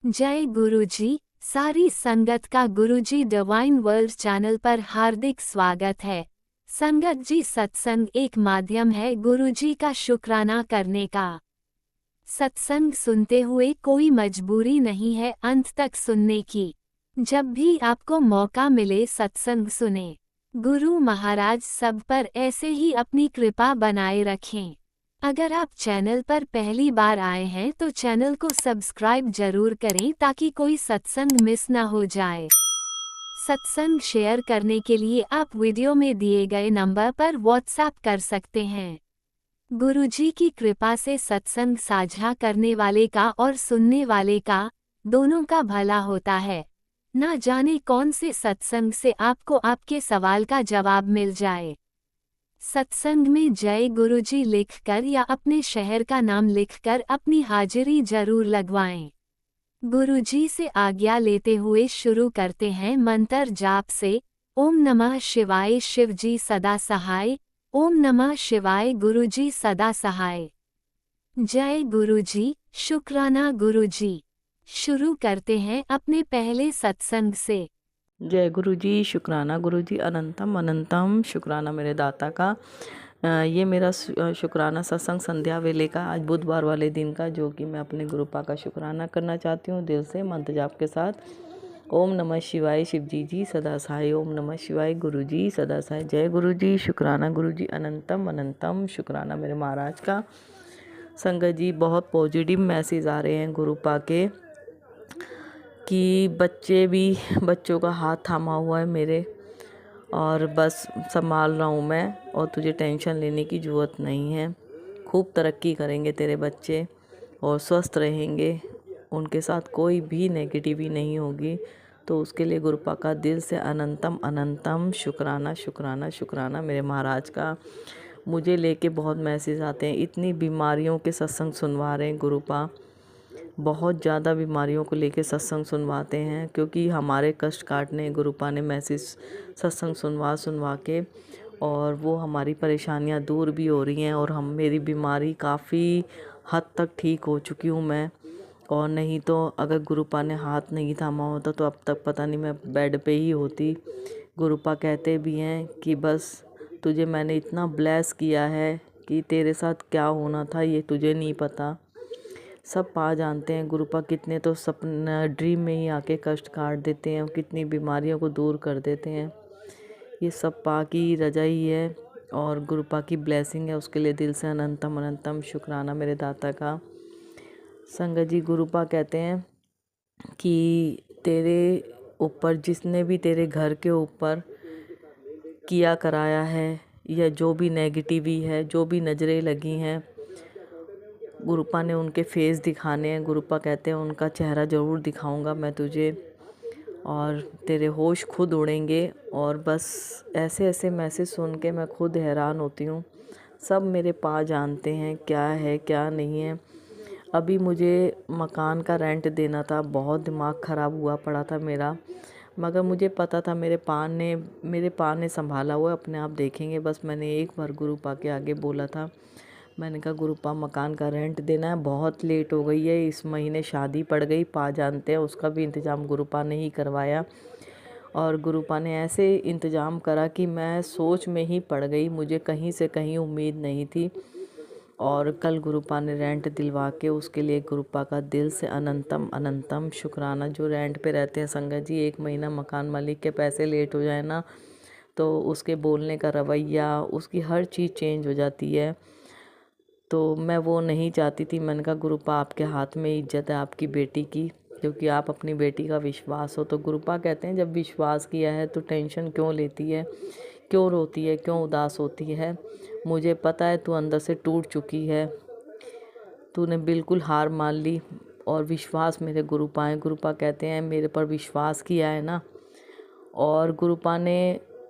जय गुरुजी। सारी संगत का गुरुजी डिवाइन वर्ल्ड चैनल पर हार्दिक स्वागत है। संगत जी, सत्संग एक माध्यम है गुरुजी का शुक्राना करने का। सत्संग सुनते हुए कोई मजबूरी नहीं है अंत तक सुनने की। जब भी आपको मौका मिले सत्संग सुने। गुरु महाराज सब पर ऐसे ही अपनी कृपा बनाए रखें। अगर आप चैनल पर पहली बार आए हैं तो चैनल को सब्सक्राइब जरूर करें ताकि कोई सत्संग मिस ना हो जाए। सत्संग शेयर करने के लिए आप वीडियो में दिए गए नंबर पर व्हाट्सएप कर सकते हैं। गुरुजी की कृपा से सत्संग साझा करने वाले का और सुनने वाले का, दोनों का भला होता है। ना जाने कौन से सत्संग से आपको आपके सवाल का जवाब मिल जाए। सत्संग में जय गुरुजी लिखकर या अपने शहर का नाम लिखकर अपनी हाजिरी जरूर लगवाएं। गुरुजी से आज्ञा लेते हुए शुरू करते हैं मंत्र जाप से। ओम नमः शिवाय शिवजी सदा सहाय। ओम नमः शिवाय गुरुजी सदा सहाय। जय गुरुजी, शुक्राना गुरुजी। शुरू करते हैं अपने पहले सत्संग से। जय गुरु जी, शुक्राना गुरु जी, अनंतम अनंतम शुक्राना मेरे दाता का। ये मेरा शुक्राना सत्संग संध्या वेले का, आज बुधवार वाले दिन का, जो कि मैं अपने गुरुपा का शुक्राना करना चाहती हूँ दिल से मंत्र जाप के साथ। ओम नमः शिवाय शिवजी जी सदा सहाय। ओम नमः शिवाय गुरु जी सदा सहाय। जय गुरु जी, शुक्राना गुरु जी, अनंतम अनंतम शुक्राना मेरे महाराज का। संगत जी, बहुत पॉजिटिव मैसेज आ रहे हैं गुरुपा के कि बच्चों का हाथ थामा हुआ है मेरे, और बस संभाल रहा हूँ मैं, और तुझे टेंशन लेने की ज़रूरत नहीं है। खूब तरक्की करेंगे तेरे बच्चे और स्वस्थ रहेंगे, उनके साथ कोई भी नेगेटिविटी नहीं होगी। तो उसके लिए गुरुपा का दिल से अनंतम अनंतम शुक्राना शुक्राना शुक्राना मेरे महाराज का। मुझे लेके बहुत मैसेज आते हैं, इतनी बीमारियों के सत्संग सुनवा रहे हैं गुरुपा, बहुत ज़्यादा बीमारियों को लेके सत्संग सुनवाते हैं, क्योंकि हमारे कष्ट काटने गुरुपा ने मैसेज सत्संग सुनवा के, और वो हमारी परेशानियां दूर भी हो रही हैं, और मेरी बीमारी काफ़ी हद तक ठीक हो चुकी हूँ मैं। और नहीं तो अगर गुरुपा ने हाथ नहीं थामा होता तो अब तक पता नहीं मैं बेड पे ही होती। गुरुपा कहते भी हैं कि बस तुझे मैंने इतना ब्लेस किया है कि तेरे साथ क्या होना था ये तुझे नहीं पता। सब पा जानते हैं गुरुपा कितने तो सपना ड्रीम में ही आके कष्ट काट देते हैं, कितनी बीमारियों को दूर कर देते हैं। ये सब पा की रजा ही है और गुरुपा की ब्लेसिंग है, उसके लिए दिल से अनंतम अनंतम शुक्राना मेरे दाता का। संगत जी, गुरुपा कहते हैं कि तेरे ऊपर जिसने भी तेरे घर के ऊपर किया कराया है, या जो भी नेगेटिविटी है, जो भी नज़रें लगी हैं, गुरुपा ने उनके फेस दिखाने हैं। गुरुपा कहते हैं उनका चेहरा ज़रूर दिखाऊंगा मैं तुझे, और तेरे होश खुद उड़ेंगे। और बस ऐसे ऐसे मैसेज सुन के मैं खुद हैरान होती हूँ। सब मेरे पास जानते हैं क्या है क्या नहीं है। अभी मुझे मकान का रेंट देना था, बहुत दिमाग ख़राब हुआ पड़ा था मेरा, मगर मुझे पता था मेरे पा ने संभाला हुआ है, अपने आप देखेंगे। बस मैंने एक बार गुरुपा के आगे बोला था, मैंने कहा गुरुपा मकान का रेंट देना है, बहुत लेट हो गई है, इस महीने शादी पड़ गई, पा जानते हैं उसका भी इंतज़ाम गुरुपा ने ही करवाया। और गुरुपा ने ऐसे इंतज़ाम करा कि मैं सोच में ही पड़ गई, मुझे कहीं से कहीं उम्मीद नहीं थी। और कल गुरुपा ने रेंट दिलवा के, उसके लिए गुरुपा का दिल से अनंतम अनंतम शुक्राना। जो रेंट पे रहते हैं संगत जी, एक महीना मकान मालिक के पैसे लेट हो जाए ना, तो उसके बोलने का रवैया, उसकी हर चीज़ चेंज हो जाती है। तो मैं वो नहीं चाहती थी। मैंने कहा गुरुपा आपके हाथ में इज्जत है आपकी बेटी की, क्योंकि आप अपनी बेटी का विश्वास हो। तो गुरुपा कहते हैं जब विश्वास किया है तो टेंशन क्यों लेती है, क्यों रोती है, क्यों उदास होती है। मुझे पता है तू अंदर से टूट चुकी है, तूने बिल्कुल हार मान ली। और विश्वास मेरे गुरुपा हैं। गुरुपा कहते हैं मेरे पर विश्वास किया है ना। और गुरुपा ने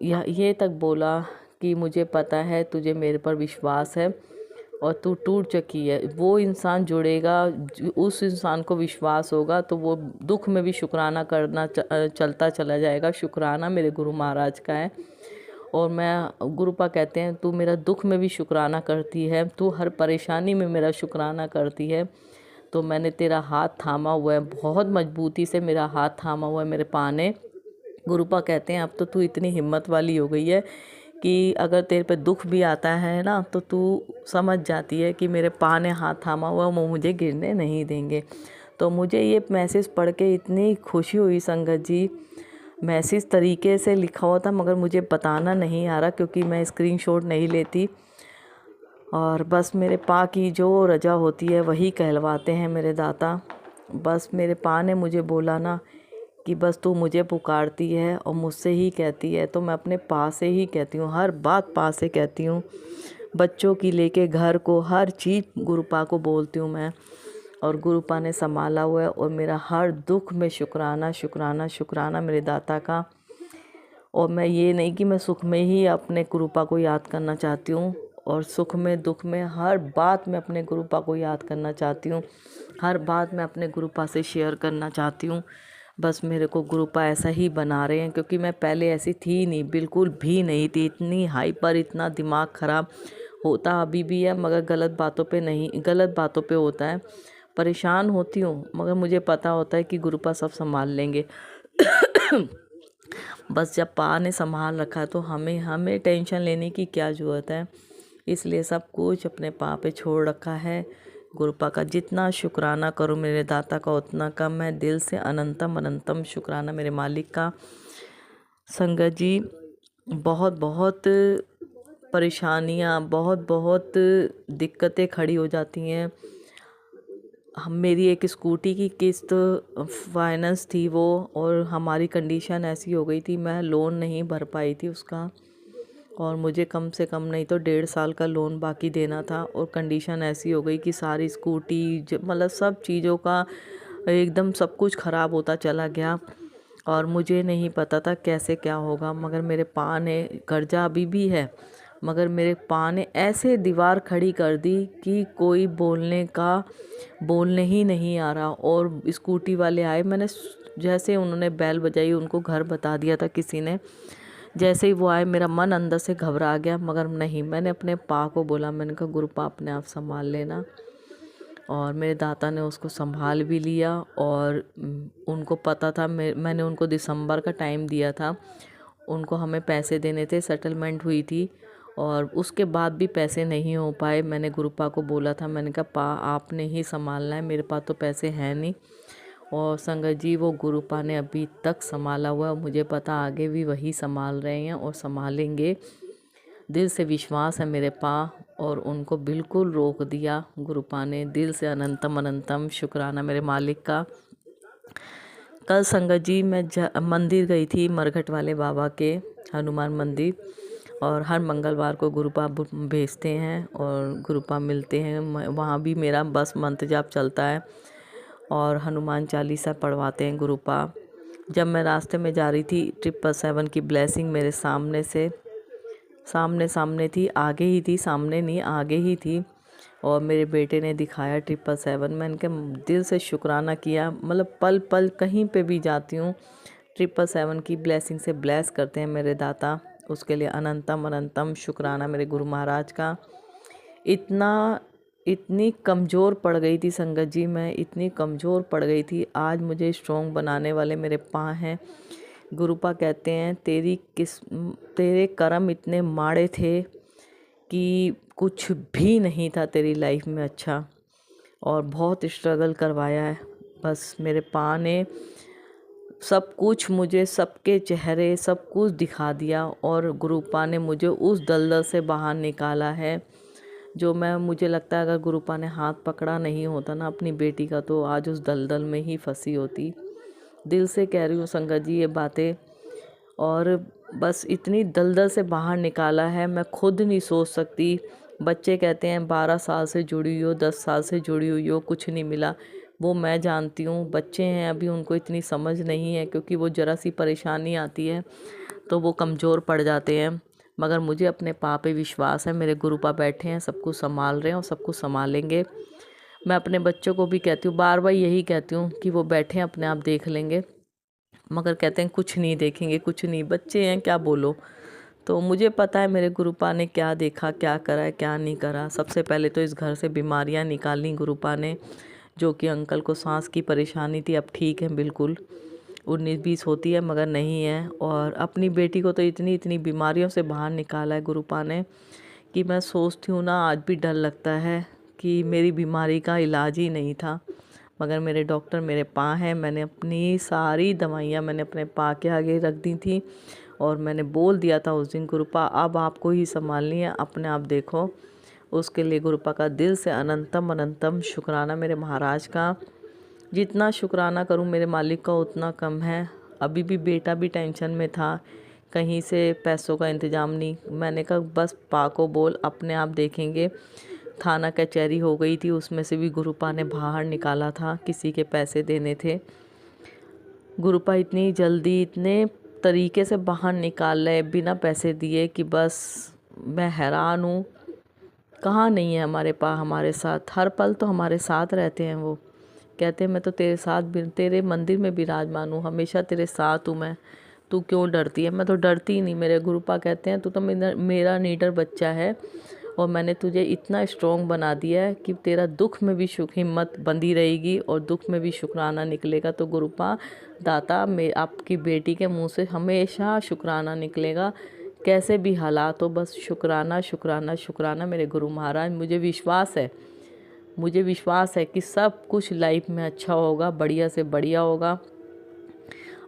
ये तक बोला कि मुझे पता है तुझे मेरे पर विश्वास है और तू टूट चुकी है। वो इंसान जुड़ेगा, उस इंसान को विश्वास होगा तो वो दुख में भी शुक्राना करना चलता चला जाएगा। शुक्राना मेरे गुरु महाराज का है। और मैं गुरुपा कहते हैं तू मेरा दुख में भी शुक्राना करती है, तू हर परेशानी में मेरा शुक्राना करती है, तो मैंने तेरा हाथ थामा हुआ है, बहुत मजबूती से मेरा हाथ थामा हुआ है मेरे पा ने। गुरुपा कहते हैं अब तो तू इतनी हिम्मत वाली हो गई है कि अगर तेरे पे दुख भी आता है ना तो तू समझ जाती है कि मेरे पा ने हाथ थामा हुआ, वो मुझे गिरने नहीं देंगे। तो मुझे ये मैसेज पढ़ के इतनी खुशी हुई संगत जी। मैसेज तरीके से लिखा हुआ था मगर मुझे बताना नहीं आ रहा क्योंकि मैं स्क्रीनशॉट नहीं लेती, और बस मेरे पा की जो रजा होती है वही कहलवाते हैं मेरे दाता। बस मेरे पा ने मुझे बोला ना कि बस तू मुझे पुकारती है और मुझसे ही कहती है, तो मैं अपने पा से ही कहती हूँ, हर बात पा से कहती हूँ। बच्चों की लेके घर को हर चीज़ गुरुपा को बोलती हूँ मैं, और गुरुपा ने संभाला हुआ है। और मेरा हर दुख में शुक्राना शुक्राना शुक्राना मेरे दाता का। और मैं ये नहीं कि मैं सुख में ही अपने गुरुपा को याद करना चाहती हूँ, और सुख में दुख में हर बात में अपने गुरुपा को याद करना चाहती हूँ, हर बात मैं अपने गुरुपा से शेयर करना चाहती हूँ। बस मेरे को गुरुपा ऐसा ही बना रहे हैं, क्योंकि मैं पहले ऐसी थी नहीं, बिल्कुल भी नहीं थी, इतनी हाइपर, इतना दिमाग ख़राब होता अभी भी है मगर गलत बातों पे नहीं, गलत बातों पे होता है। परेशान होती हूँ मगर मुझे पता होता है कि गुरुपा सब संभाल लेंगे। बस जब पा ने संभाल रखा है तो हमें टेंशन लेने की क्या ज़रूरत है। इसलिए सब कुछ अपने पा पे छोड़ रखा है। गुरुपा का जितना शुक्राना करूँ मेरे दाता का उतना कम है। दिल से अनंतम अनंतम शुक्राना मेरे मालिक का। संगत जी, बहुत बहुत परेशानियाँ, बहुत बहुत दिक्कतें खड़ी हो जाती हैं। मेरी एक स्कूटी की किस्त फाइनेंस थी वो, और हमारी कंडीशन ऐसी हो गई थी, मैं लोन नहीं भर पाई थी उसका, और मुझे कम से कम नहीं तो 1.5 साल का लोन बाकी देना था। और कंडीशन ऐसी हो गई कि सारी स्कूटी मतलब सब चीज़ों का एकदम सब कुछ ख़राब होता चला गया, और मुझे नहीं पता था कैसे क्या होगा। मगर मेरे पा ने, कर्जा अभी भी है, मगर मेरे पा ने ऐसे दीवार खड़ी कर दी कि कोई बोलने ही नहीं आ रहा। और स्कूटी वाले आए, मैंने जैसे उन्होंने बैल बजाई, उनको घर बता दिया था किसी ने, जैसे ही वो आए मेरा मन अंदर से घबरा गया। मगर नहीं, मैंने अपने पा को बोला, मैंने कहा गुरुपा अपने आप संभाल लेना। और मेरे दाता ने उसको संभाल भी लिया। और उनको पता था, मैंने उनको दिसंबर का टाइम दिया था, उनको हमें पैसे देने थे, सेटलमेंट हुई थी, और उसके बाद भी पैसे नहीं हो पाए। मैंने गुरुपा को बोला था, मैंने कहा पा आपने ही संभालना है, मेरे पास तो पैसे हैं नहीं। और संगत जी, वो गुरुपा ने अभी तक संभाला हुआ है, मुझे पता आगे भी वही संभाल रहे हैं और संभालेंगे। दिल से विश्वास है मेरे पा, और उनको बिल्कुल रोक दिया गुरुपा ने। दिल से अनंतम अनंतम शुक्राना मेरे मालिक का। कल संगत जी मैं मंदिर गई थी, मरघट वाले बाबा के हनुमान मंदिर, और हर मंगलवार को गुरुपा भेजते हैं और गुरुपा मिलते हैं। वहाँ भी मेरा बस मंत्र जाप चलता है और हनुमान चालीसा पढ़वाते हैं गुरुपा। जब मैं रास्ते में जा रही थी, 777 की ब्लेसिंग मेरे सामने थी, आगे ही थी, सामने नहीं आगे ही थी, और मेरे बेटे ने दिखाया 777। मैंने कहा दिल से शुक्राना किया, मतलब पल पल कहीं पे भी जाती हूँ 777 की ब्लेसिंग से ब्लेस करते हैं मेरे दाता, उसके लिए अनंतम अनंतम शुक्राना मेरे गुरु महाराज का। इतनी कमज़ोर पड़ गई थी संगत जी, मैं इतनी कमज़ोर पड़ गई थी, आज मुझे स्ट्रॉन्ग बनाने वाले मेरे पा हैं। गुरुपा कहते हैं तेरे कर्म इतने माड़े थे कि कुछ भी नहीं था तेरी लाइफ में अच्छा, और बहुत स्ट्रगल करवाया है। बस मेरे पा ने सब कुछ मुझे, सबके चेहरे सब कुछ दिखा दिया, और गुरुपा ने मुझे उस दलदल से बाहर निकाला है जो मुझे लगता है अगर गुरुपा ने हाथ पकड़ा नहीं होता ना अपनी बेटी का, तो आज उस दलदल में ही फंसी होती। दिल से कह रही हूँ संगत जी ये बातें, और बस इतनी दलदल से बाहर निकाला है मैं खुद नहीं सोच सकती। बच्चे कहते हैं 12 साल से जुड़ी हुई हो, 10 साल से जुड़ी हुई हो, कुछ नहीं मिला, वो मैं जानती हूँ। बच्चे हैं अभी, उनको इतनी समझ नहीं है, क्योंकि वो ज़रा सी परेशानी आती है तो वो कमज़ोर पड़ जाते हैं। मगर मुझे अपने पा पे विश्वास है, मेरे गुरुपा बैठे हैं, सब कुछ संभाल रहे हैं और सब कुछ संभालेंगे। मैं अपने बच्चों को भी कहती हूँ, बार बार यही कहती हूँ कि वो बैठे अपने आप देख लेंगे, मगर कहते हैं कुछ नहीं देखेंगे, कुछ नहीं, बच्चे हैं क्या बोलो। तो मुझे पता है मेरे गुरुपा ने क्या देखा, क्या करा है, क्या नहीं करा। सबसे पहले तो इस घर से बीमारियां निकाली गुरुपा ने, जो कि अंकल को सांस की परेशानी थी, अब ठीक है बिल्कुल। 19-20 होती है मगर नहीं है। और अपनी बेटी को तो इतनी इतनी बीमारियों से बाहर निकाला है गुरुपा ने कि मैं सोचती हूँ ना, आज भी डर लगता है कि मेरी बीमारी का इलाज ही नहीं था। मगर मेरे डॉक्टर मेरे पाँ हैं। मैंने अपनी सारी दवाइयाँ मैंने अपने पाँ के आगे रख दी थी और मैंने बोल दिया था उस दिन, गुरुपा अब आपको ही संभालनी है, अपने आप देखो। उसके लिए गुरुपा का दिल से अनंतम अनंतम शुक्राना मेरे महाराज का। जितना शुक्राना करूं मेरे मालिक का उतना कम है। अभी भी बेटा भी टेंशन में था, कहीं से पैसों का इंतज़ाम नहीं। मैंने कहा बस पा को बोल, अपने आप देखेंगे। थाना कचहरी हो गई थी, उसमें से भी गुरुपा ने बाहर निकाला था, किसी के पैसे देने थे। गुरुपा इतनी जल्दी इतने तरीके से बाहर निकाल रहे बिना पैसे दिए कि बस मैं हैरान हूँ। कहाँ नहीं है हमारे पास, हमारे साथ हर पल तो हमारे साथ रहते हैं। वो कहते हैं मैं तो तेरे साथ तेरे मंदिर में विराजमान हूँ, हमेशा तेरे साथ हूँ मैं, तू क्यों डरती है। मैं तो डरती ही नहीं। मेरे गुरुपा कहते हैं तू तो मेरा नीडर बच्चा है और मैंने तुझे इतना स्ट्रॉन्ग बना दिया है कि तेरा दुख में भी हिम्मत बंधी रहेगी और दुख में भी शुक्राना निकलेगा। तो गुरुपा दाता में आपकी बेटी के मुंह से हमेशा शुक्राना निकलेगा, कैसे भी हालात हो, बस शुक्राना शुक्राना शुक्राना मेरे गुरु महाराज। मुझे विश्वास है कि सब कुछ लाइफ में अच्छा होगा, बढ़िया से बढ़िया होगा।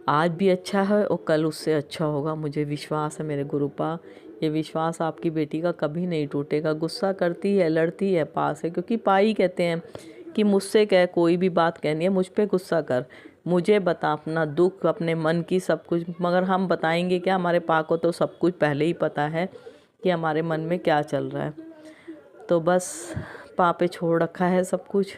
आज भी अच्छा है और कल उससे अच्छा होगा, मुझे विश्वास है मेरे गुरुपा। ये विश्वास आपकी बेटी का कभी नहीं टूटेगा। गुस्सा करती है, लड़ती है, पास है, क्योंकि पाई कहते हैं कि मुझसे कह, कोई भी बात कहनी है मुझ पे गुस्सा कर, मुझे बता अपना दुख, अपने मन की सब कुछ। मगर हम बताएंगे क्या, हमारे पा को तो सब कुछ पहले ही पता है कि हमारे मन में क्या चल रहा है। तो बस पा पे छोड़ रखा है सब कुछ,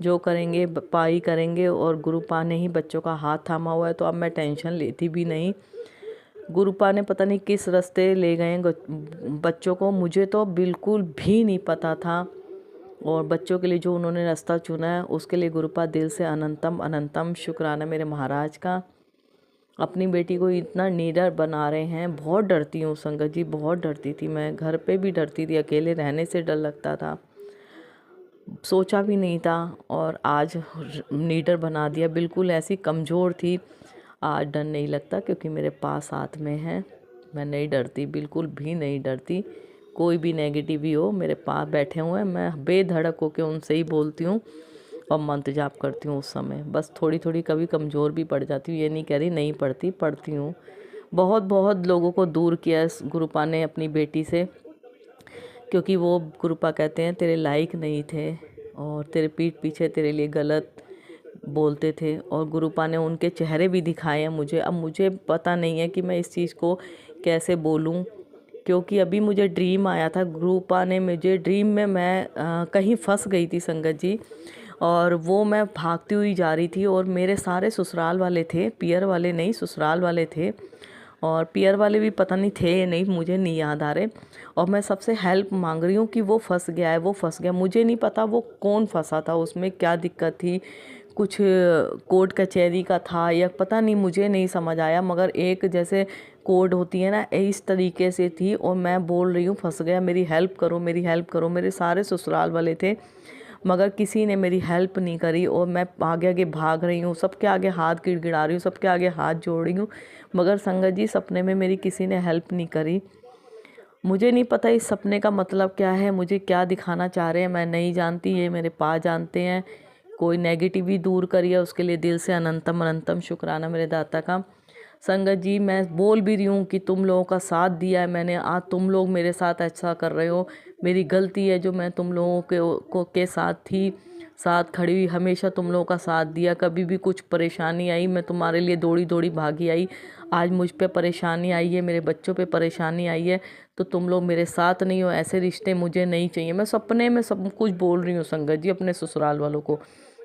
जो करेंगे पा ही करेंगे। और गुरुपा ने ही बच्चों का हाथ थामा हुआ है, तो अब मैं टेंशन लेती भी नहीं। गुरुपा ने पता नहीं किस रास्ते ले गए बच्चों को, मुझे तो बिल्कुल भी नहीं पता था। और बच्चों के लिए जो उन्होंने रास्ता चुना है उसके लिए गुरुपा दिल से अनंतम अनंतम शुक्राना मेरे महाराज का। अपनी बेटी को इतना निडर बना रहे हैं। बहुत डरती हूँ संगत जी, बहुत डरती थी मैं, घर पे भी डरती थी, अकेले रहने से डर लगता था, सोचा भी नहीं था। और आज निडर बना दिया, बिल्कुल ऐसी कमज़ोर थी, आज डर नहीं लगता क्योंकि मेरे पास साथ में है। मैं नहीं डरती, बिल्कुल भी नहीं डरती। कोई भी नेगेटिव ही हो, मेरे पास बैठे हुए हैं, मैं बेधड़क होकर उनसे ही बोलती हूँ और मंत्र जाप करती हूँ उस समय। बस थोड़ी थोड़ी कभी कमज़ोर भी पड़ जाती हूँ, ये नहीं कह रही नहीं पड़ती, पड़ती हूँ। बहुत बहुत लोगों को दूर किया इस गुरुपा ने अपनी बेटी से, क्योंकि वो गुरुपा कहते हैं तेरे लायक नहीं थे और तेरे पीठ पीछे तेरे लिए गलत बोलते थे। और गुरुपा ने उनके चेहरे भी दिखाए हैं मुझे। अब मुझे पता नहीं है कि मैं इस चीज़ को कैसे बोलूं, क्योंकि अभी मुझे ड्रीम आया था। गुरुपा ने मुझे ड्रीम में मैं कहीं फंस गई थी संगत जी, और वो मैं भागती हुई जा रही थी और मेरे सारे ससुराल वाले थे, पियर वाले नहीं, ससुराल वाले थे। और पियर वाले भी पता नहीं थे नहीं, मुझे नहीं याद आ रहे। और मैं सबसे हेल्प मांग रही हूँ कि वो फंस गया है, वो फंस गया। मुझे नहीं पता वो कौन फंसा था, उसमें क्या दिक्कत थी, कुछ कोर्ट कचहरी का था या पता नहीं, मुझे नहीं समझ आया। मगर एक जैसे कोड होती है ना, इस तरीके से थी। और मैं बोल रही हूँ फंस गया, मेरी हेल्प करो, मेरी हेल्प करो। मेरे सारे ससुराल वाले थे मगर किसी ने मेरी हेल्प नहीं करी और मैं आगे आगे भाग रही हूँ, सबके आगे हाथ गिड़गिड़ा रही हूँ, सबके आगे हाथ जोड़ रही हूँ। मगर संगत जी सपने में मेरी किसी ने हेल्प नहीं करी। मुझे नहीं पता इस सपने का मतलब क्या है, मुझे क्या दिखाना चाह रहे हैं मैं नहीं जानती, ये मेरे पास जानते हैं। कोई नेगेटिव दूर करिए, उसके लिए दिल से अनंतम अनंतम शुक्राना मेरे दाता का। संगत जी मैं बोल भी रही हूँ कि तुम लोगों का साथ दिया है मैंने, आज तुम लोग मेरे साथ ऐसा कर रहे हो, मेरी गलती है जो मैं तुम लोगों के साथ थी, साथ खड़ी हुई, हमेशा तुम लोगों का साथ दिया। कभी भी कुछ परेशानी आई मैं तुम्हारे लिए दौड़ी दौड़ी भागी आई। आज मुझ पे परेशानी आई है, मेरे बच्चों पे परेशानी आई है, तो तुम लोग मेरे साथ नहीं हो। ऐसे रिश्ते मुझे नहीं चाहिए। मैं सपने में सब कुछ बोल रही हूँ संगत जी अपने ससुराल वालों को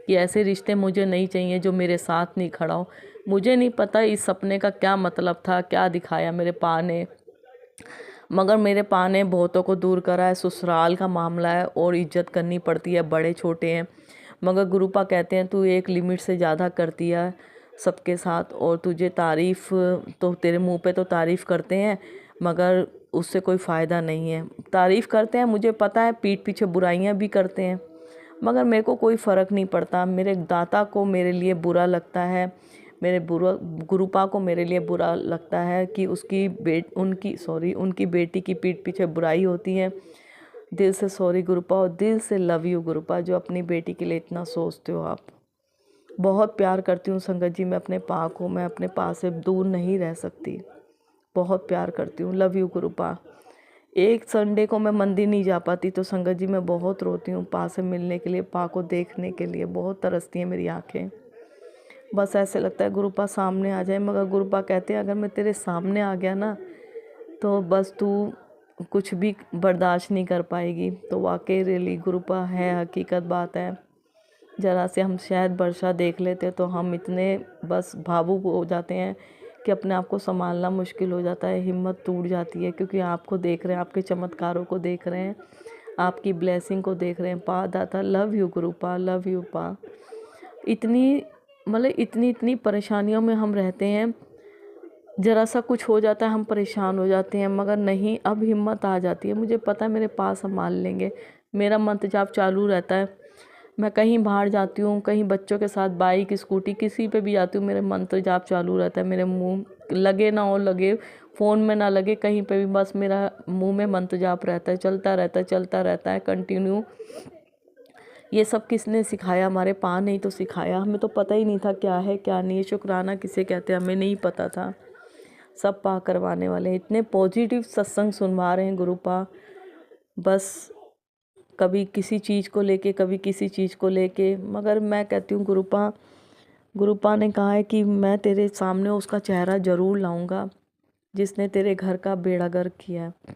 कि ऐसे रिश्ते मुझे नहीं चाहिए जो मेरे साथ नहीं खड़ा हो। मुझे नहीं पता इस सपने का क्या मतलब था, क्या दिखाया मेरे पा ने, मगर मेरे पा ने बहुतों को दूर करा है। ससुराल का मामला है और इज्जत करनी पड़ती है, बड़े छोटे हैं। मगर गुरुपा कहते हैं तू एक लिमिट से ज़्यादा करती है सबके साथ, और तुझे तारीफ़ तो तेरे मुंह पे तो तारीफ़ करते हैं मगर उससे कोई फ़ायदा नहीं है। तारीफ़ करते हैं मुझे पता है, पीठ पीछे बुराइयां भी करते हैं। मगर मेरे को कोई फ़र्क नहीं पड़ता। मेरे दाता को मेरे लिए बुरा लगता है, मेरे गुरुपा को मेरे लिए बुरा लगता है कि उनकी बेटी की पीठ पीछे बुराई होती है। दिल से सॉरी गुरुपा, और दिल से लव यू गुरुपा, जो अपनी बेटी के लिए इतना सोचते हो आप। बहुत प्यार करती हूँ संगत जी मैं अपने पा को, मैं अपने पा से दूर नहीं रह सकती, बहुत प्यार करती हूँ। Love you गुरुपा। एक संडे को मैं मंदिर नहीं जा पाती तो संगत जी मैं बहुत रोती हूँ पा से मिलने के लिए, पा को देखने के लिए बहुत तरसती हैं मेरी आँखें। बस ऐसे लगता है गुरुपा सामने आ जाए, मगर गुरुपा कहते हैं अगर मैं तेरे सामने आ गया ना तो बस तू कुछ भी बर्दाश्त नहीं कर पाएगी। तो वाकई रियली गुरुपा है, हकीकत बात है। ज़रा से हम शायद वर्षा देख लेते तो हम इतने बस भावुक हो जाते हैं कि अपने आप को संभालना मुश्किल हो जाता है, हिम्मत टूट जाती है, क्योंकि आपको देख रहे हैं, आपके चमत्कारों को देख रहे हैं, आपकी ब्लेसिंग को देख रहे हैं। पा दाता लव यू गुरुपा, लव यू पा। इतनी परेशानियों में हम रहते हैं, ज़रा सा कुछ हो जाता है हम परेशान हो जाते हैं, मगर नहीं, अब हिम्मत आ जाती है। मुझे पता है मेरे पास संभाल लेंगे। मेरा मंत्र जाप चालू रहता है, मैं कहीं बाहर जाती हूँ, कहीं बच्चों के साथ बाइक स्कूटी किसी पे भी जाती हूँ, मेरे मंत्र जाप चालू रहता है। मेरे मुंह लगे ना हो, लगे फ़ोन में ना लगे, कहीं पे भी बस मेरा मुंह में मंत्र जाप रहता है, चलता रहता है कंटिन्यू। ये सब किसने सिखाया? हमारे पा ने ही तो सिखाया, हमें तो पता ही नहीं था क्या है क्या नहीं है। शुक्राना किसे कहते हैं हमें नहीं पता था, सब पा करवाने वाले। इतने पॉजिटिव सत्संग सुनवा रहे हैं गुरुपा, बस कभी किसी चीज़ को लेके, कभी किसी चीज़ को लेके। मगर मैं कहती हूँ गुरुपा ने कहा है कि मैं तेरे सामने उसका चेहरा ज़रूर लाऊंगा जिसने तेरे घर का बेड़ा गर्क किया है।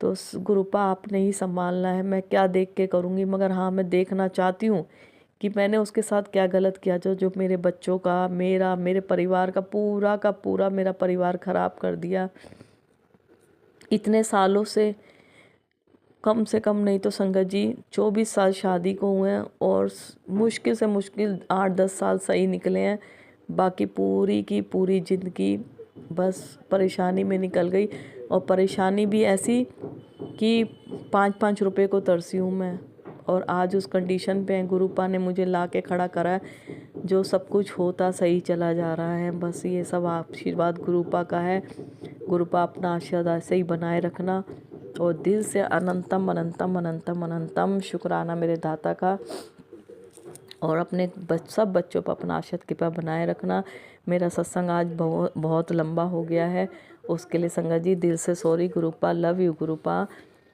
तो गुरुपा आपने ही संभालना है, मैं क्या देख के करूँगी, मगर हाँ मैं देखना चाहती हूँ कि मैंने उसके साथ क्या गलत किया जो मेरे बच्चों का, मेरे परिवार का पूरा मेरा परिवार ख़राब कर दिया। इतने सालों से, कम से कम नहीं तो संगत जी 24 साल शादी को हुए हैं, और मुश्किल से मुश्किल 8-10 साल सही निकले हैं। बाकी पूरी की पूरी ज़िंदगी बस परेशानी में निकल गई, और परेशानी भी ऐसी कि 5-5 रुपए को तरसी हूँ मैं, और आज उस कंडीशन पे गुरुपा ने मुझे ला के खड़ा करा है, जो सब कुछ होता सही चला जा रहा है। बस ये सब आशीर्वाद गुरुपा का है। गुरुपा अपना आशीर्वाद ऐसे ही बनाए रखना, और दिल से अनंतम अनंतम अनंतम अनंतम शुक्राना मेरे दाता का, और अपने सब बच्चों पर अपना आशीर्वाद कृपा बनाए रखना। मेरा सत्संग आज बहुत लंबा हो गया है, उसके लिए संगत जी दिल से सॉरी गुरुपा, लव यू गुरुपा,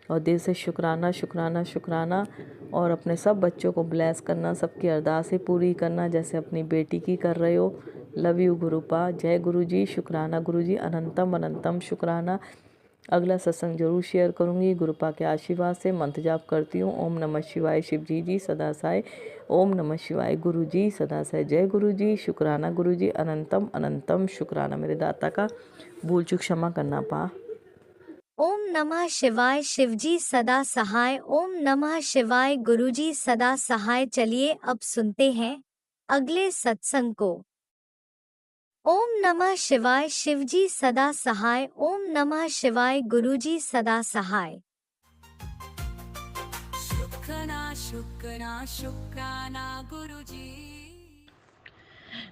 और दिल से शुक्राना शुक्राना शुक्राना। और अपने सब बच्चों को ब्लेस करना, सबकी अरदासें पूरी करना जैसे अपनी बेटी की कर रहे हो। Love you गुरुपा। जय गुरु जी, शुक्राना गुरु जी, अनंतम अनंतम शुक्राना। अगला सत्संग जरूर शेयर करूंगी गुरुपा के आशीर्वाद से। मंत्र जाप करती हूँ। ओम नमः शिवाय शिव जी सदा साई। ओम नमः शिवाय गुरु जी सदा साई। जय गुरु जी, शुक्राना गुरु जी, अनंतम अनंतम शुक्राना मेरे दाता का। भूल चूक क्षमा करना पा। ओम नमः शिवाय शिवजी सदा सहाय। ओम नमः शिवाय गुरुजी सदा सहाय। चलिए अब सुनते हैं अगले सत्संग को। ओम नमः शिवाय शिवजी सदा सहाय। ओम नमः शिवाय गुरुजी सदा सहाय। शुक्राना गुरुजी।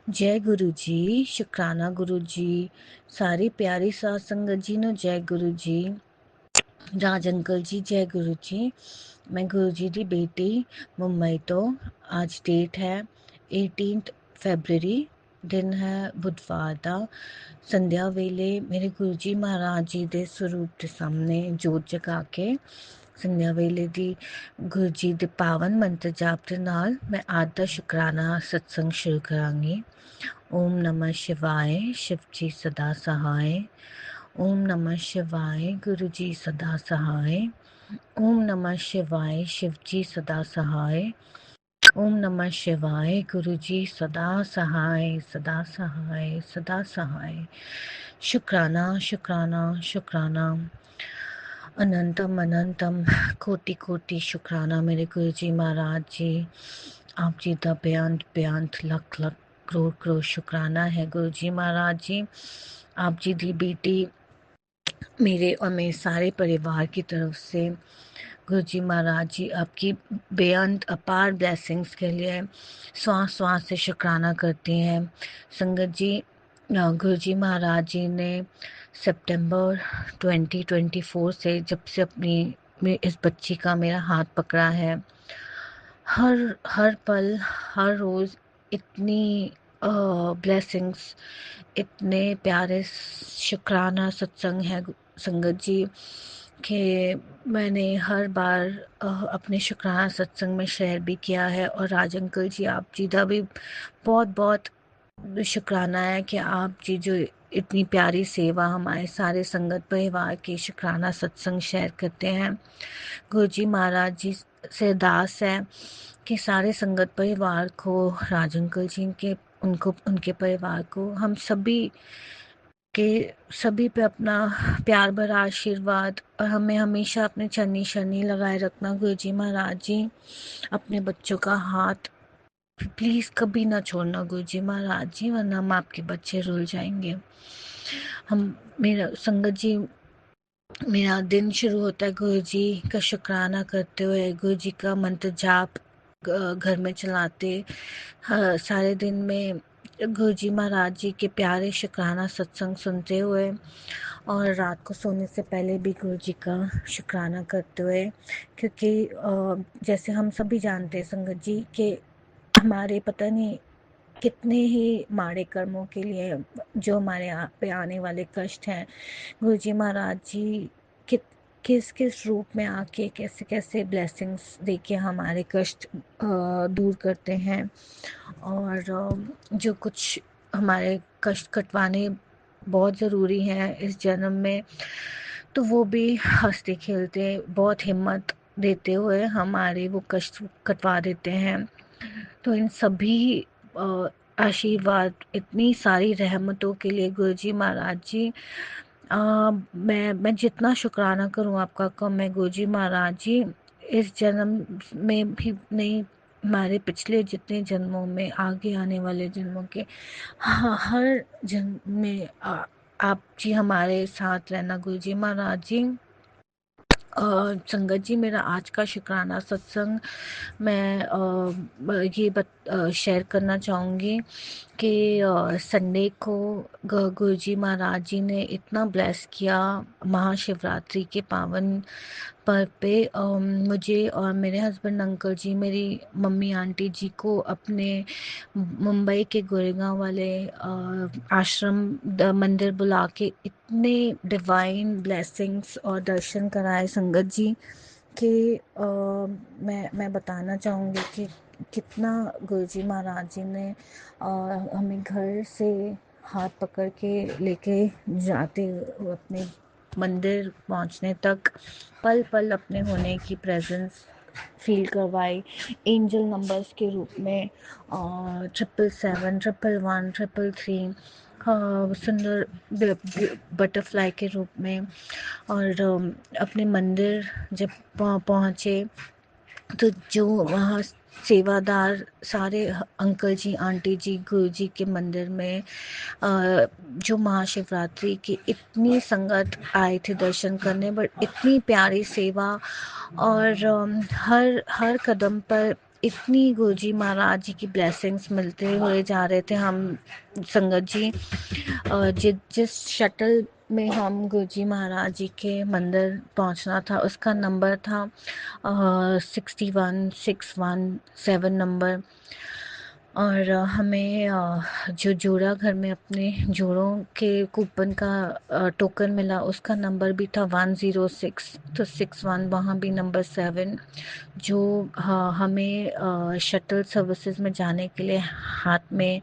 जय गुरु जी, शुक्राना गुरु जी, सारी प्यारी साध संगत जी नो जय गुरु जी। राज अंकल जी जय गुरु जी। मैं गुरु जी दी बेटी मुंबई तो। आज डेट है 18 फरवरी, दिन है बुधवार दा। संध्या वेले मेरे गुरु जी महाराज जी दे स्वरूप के सामने जोत जगा के संध्या वेले दी गुरु जी दे पावन मंत्र जाप दे नाल मैं आज दा शुक्राना सत्संग शुरू करांगी। ओम नमः शिवाय शिव जी सदा सहाय। ओम नमः शिवाय गुरु जी सदा सहाय। ओम नमः शिवाय शिव जी सदा सहाय। ओम नमः शिवाय गुरु जी सदा सहाय सदा सहाय सदा सहाय। शुक्राना शुक्राना शुक्राना, अनंतम अनंतम कोटि कोटि शुक्राना मेरे गुरु जी महाराज जी। आप जी का बेअंत बेअंत लख लख करोड़ करोड़ शुक्राना है गुरु जी महाराज जी। आप जी दी बेटी मेरे और मेरे सारे परिवार की तरफ से गुरु जी महाराज जी आपकी बेअंत अपार ब्लेसिंग्स के लिए श्वास श्वास से शुक्राना करती हैं। संगत जी, गुरु जी महाराज जी ने सितंबर 2024 से जब से इस बच्ची का मेरा हाथ पकड़ा है, हर हर पल हर रोज़ इतनी ब्लेसिंग्स, इतने प्यारे शुक्राना सत्संग है संगत जी कि मैंने हर बार अपने शुक्राना सत्संग में शेयर भी किया है। और राज अंकल जी आप जी का भी बहुत बहुत शुक्राना है कि आप जी जो इतनी प्यारी सेवा हमारे सारे संगत परिवार के शुक्राना सत्संग शेयर करते हैं। गुरु जी महाराज जी से अरदास है कि सारे संगत परिवार को, राज अंकल जी के उनको उनके परिवार को, हम सभी के सभी पे अपना प्यार भरा आशीर्वाद और हमें हमेशा अपने चरनी शरनी लगाए रखना। गुरु जी महाराज जी अपने बच्चों का हाथ प्लीज़ कभी ना छोड़ना गुरु जी महाराज जी, वरना हम आपके बच्चे रुल जाएंगे। हम मेरा संगत जी, मेरा दिन शुरू होता है गुरु जी का शुक्राना करते हुए, गुरु जी का मंत्र जाप घर में चलाते, सारे दिन में गुरु जी महाराज जी के प्यारे शुक्राना सत्संग सुनते हुए, और रात को सोने से पहले भी गुरु जी का शुक्राना करते हुए, क्योंकि जैसे हम सभी जानते हैं संगत जी कि हमारे पता नहीं कितने ही माड़े कर्मों के लिए जो हमारे पे आने वाले कष्ट हैं, गुरु जी महाराज जी किस किस रूप में आके कैसे कैसे ब्लेसिंग्स देके हमारे कष्ट दूर करते हैं। और जो कुछ हमारे कष्ट कटवाने बहुत ज़रूरी हैं इस जन्म में, तो वो भी हंसते खेलते बहुत हिम्मत देते हुए हमारे वो कष्ट कटवा देते हैं। तो इन सभी आशीर्वाद, इतनी सारी रहमतों के लिए गुरु जी महाराज जी, मैं जितना शुक्राना करूं आपका कम है गुरु जी महाराज जी। इस जन्म में भी नहीं, हमारे पिछले जितने जन्मों में, आगे आने वाले जन्मों के हर जन्म में आप जी हमारे साथ रहना गुरु जी महाराज जी। संगत जी, मेरा आज का शुक्राना सत्संग मैं ये शेयर करना चाहूँगी कि संडे को गुरु जी महाराज जी ने इतना ब्लेस किया महाशिवरात्रि के पावन पर्व पे, मुझे और मेरे हस्बैंड अंकल जी, मेरी मम्मी आंटी जी को अपने मुंबई के गोरेगांव वाले आश्रम मंदिर बुला के इतने डिवाइन ब्लेसिंग्स और दर्शन कराए संगत जी कि मैं बताना चाहूँगी कि कितना गुरु जी महाराज जी ने हमें घर से हाथ पकड़ के लेके जाते अपने मंदिर पहुंचने तक पल पल अपने होने की प्रेजेंस फील करवाई, एंजल नंबर्स के रूप में 777, 111, 333, सुंदर बटरफ्लाई के रूप में। और अपने मंदिर जब पहुँचे तो जो वहाँ सेवादार सारे अंकल जी आंटी जी गुरु जी के मंदिर में जो महाशिवरात्रि की इतनी संगत आए थे दर्शन करने, बट इतनी प्यारी सेवा, और हर हर कदम पर इतनी गुरु जी महाराज जी की ब्लेसिंग्स मिलते हुए जा रहे थे। हम संगत जी जिस शटल में हम गुरु जी महाराज जी के मंदिर पहुंचना था, उसका नंबर था 61617 नंबर। और हमें जो जोड़ा घर में अपने जोड़ों के कूपन का टोकन मिला, उसका नंबर भी था 106, तो 61 वहाँ भी नंबर 7, जो हमें शटल सर्विसेज में जाने के लिए हाथ में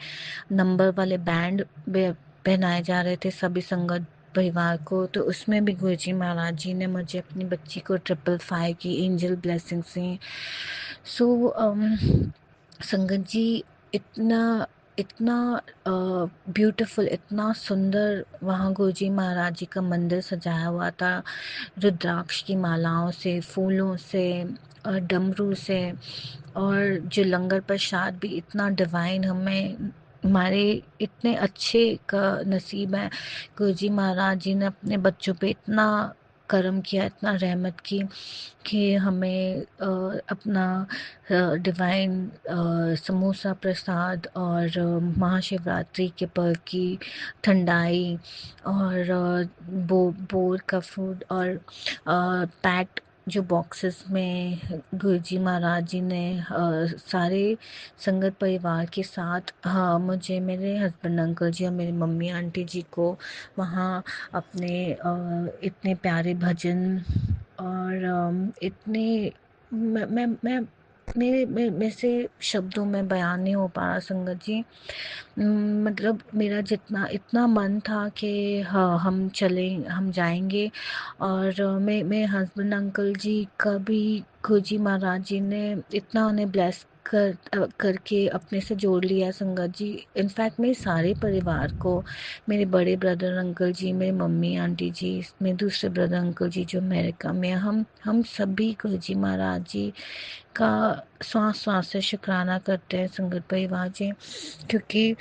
नंबर वाले बैंड पहनाए जा रहे थे सभी संगत परिवार को। तो उसमें भी गुरु जी महाराज जी ने मुझे अपनी बच्ची को 555 की एंजल ब्लेसिंग्स दी। सो संगत जी, इतना इतना ब्यूटीफुल, इतना सुंदर वहाँ गुरु जी महाराज जी का मंदिर सजाया हुआ था, रुद्राक्ष की मालाओं से, फूलों से और डमरू से, और जो लंगर प्रसाद भी इतना डिवाइन, हमें हमारे इतने अच्छे का नसीब है गुरु जी महाराज जी ने अपने बच्चों पे इतना करम किया, इतना रहमत की कि हमें अपना डिवाइन समोसा प्रसाद और महाशिवरात्रि के पर्व की ठंडाई और बोर का फूड और पैक्ड जो बॉक्सेस में गुरुजी महाराज जी ने सारे संगत परिवार के साथ, हाँ, मुझे, मेरे हस्बैंड अंकल जी और मेरी मम्मी आंटी जी को वहाँ अपने इतने प्यारे भजन और इतने मैं मेरे से शब्दों में बयान नहीं हो पा रहा संगत जी। मतलब मेरा जितना इतना मन था कि हाँ हम चलें, हम जाएंगे। और मेरे हस्बैंड अंकल जी का भी गुरुजी महाराज जी ने इतना उन्हें ब्लेस करके अपने से जोड़ लिया संगत जी। इनफैक्ट मेरे सारे परिवार को, मेरे बड़े ब्रदर अंकल जी, मेरे मम्मी आंटी जी, मेरे दूसरे ब्रदर अंकल जी जो अमेरिका में, हम सभी गुरुजी महाराज जी का श्वास श्वास से शुक्राना करते हैं संगत परिवार जी। क्योंकि